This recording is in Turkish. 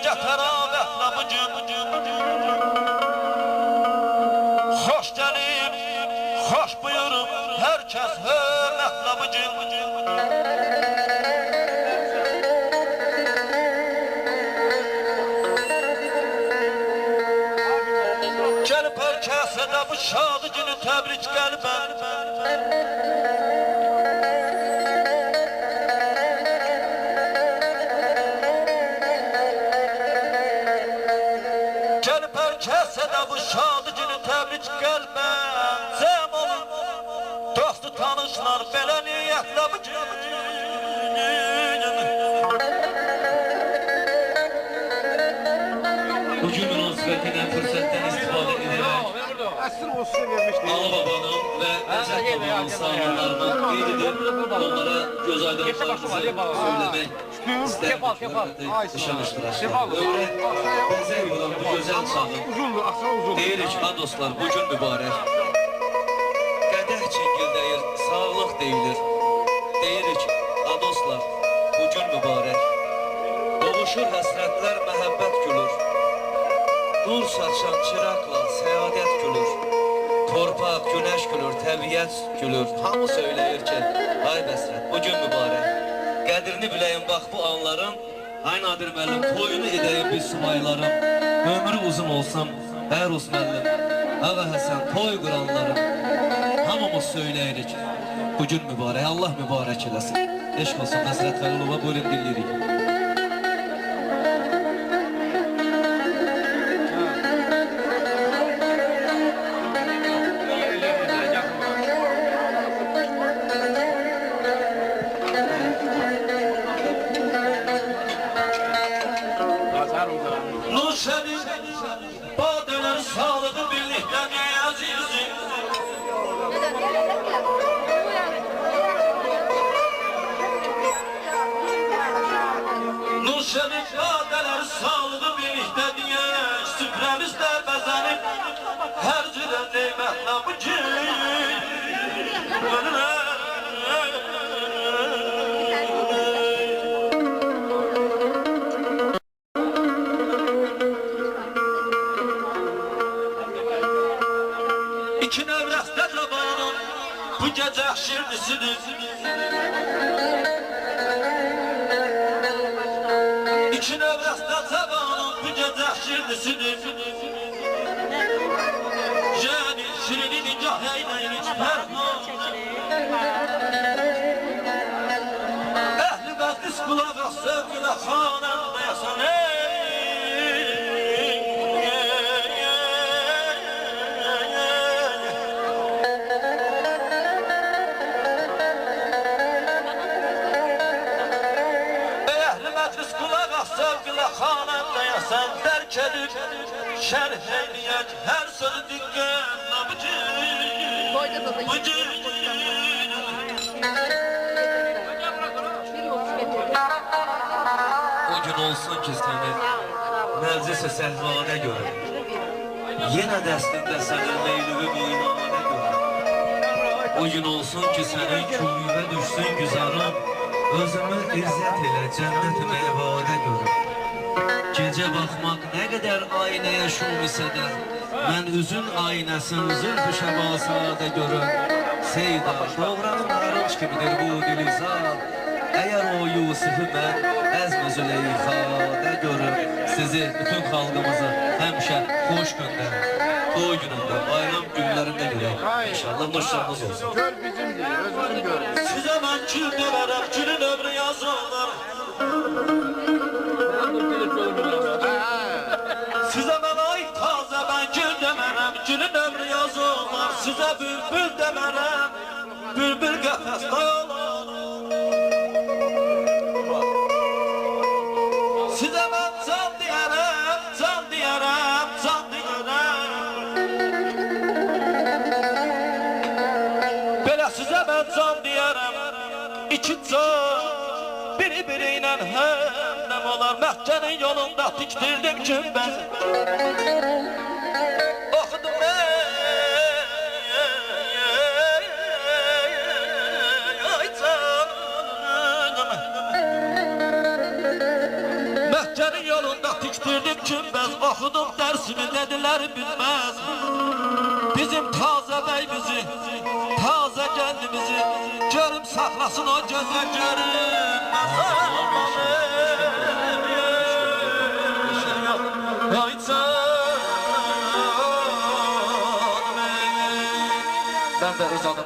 yeter ağabeytle bu gün. Hoş gelip, hoş buyurup herkes hürmetle bu gün. Gelip herkese de bu şadı günü tebrik gelben. Gelip herkese de bu şadı günü tebrik gelben. Cem olun, dostu tanışlar belə niyetle bu gün. Bugün münasebetinden fırsattan istifade ederek Alı Baba'nın ve Necət Baba'nın sağlıklarına eylidir. Onlara göz aydınlıklarımızı söylemek isterim. Dışanıştırar. Öyle benzer yılan bu güzel çağın. Deyirik ha dostlar, bugün mübarek. Qədəh çengil deyir, sağlıq deyilir. Deyirik ha dostlar, bugün mübarek. Doğuşur həsrətlər, məhəbbət gülür. Nur saçan çıraqla səadət gülür. Torpaq, güneş gülür, təbiət gülür. Hamı söyləyir ki, ay bəsrət, bugün mübarək. Qədrini biləyim bax bu anların. Ay Nadir müəllim, toyunu edəyim biz subayların. Ömrü uzun olsun, Bərus müəllim, Ağa Həsən, toy qıranların. Hamımız söyləyirik, bugün mübarək, Allah mübarək eləsin. Eşq olsun, Nəsrət Vəlilova, buyurun dinləyirik. Nuşenin badeler sağlığı birlikte ne azizim. Nuşenin badeler sağlığı birlikte diye süfremizde bezenip her cüre nimetle bu gün. İki nevreste zamanın bu gece şirdisidir. İki nevreste zamanın bu gece şirdisidir. Yani şirini nikah eyleyin hiç ferman. Ehli meclis kulağa sevgili hanım dayasan sevgili hanım dayasan terk edip şerh eyleyek her sözü dikkat bıcı O gün olsun ki səni məclis-i səhvada görür. Yenə dəstində sənin meylivi boynağına görür. O gün olsun ki sənin kuyuva düşsün güzarım. Özümü izzət elə cənnət-i meyvada görür. Gecə baxmaq nə qədər aynəyə şum isə də mən üzün aynəsin zülf-ü şəbasada görür. Seyda doğranın arınç kimidir bu dilizar. Əgər o Yusufu mən əzm-i Züleyxada görür. Sizi, bütün xalqımızı həmişə xoş göndərir. Toy günündə, bayram günlərində görək. İnşallah nuşlarınız olsun. Gör bizimdir, özünü gör. size ben kül demerem külün ömrü yazılır. Size ben ait taze ben gül demerem külün ömrü yazılır. Size bülbül demerem bülbül qəfəsdə olur. Size ben can diyerem, can diyerem, can diyerem. Belə size ben can diyerem, iki can biri-biriyle hemdem olar. Məhkənin yolunda tikdirdim kümbən. Oxudum ay canım. Məhkənin yolunda tikdirdim diktirdim kümbez, okudum dersimi dediler bilmez. Bizim taze bey bizi, taze kendimizi, görüm saklasın o göze görünmez. Ay canım. Ben de öz adımla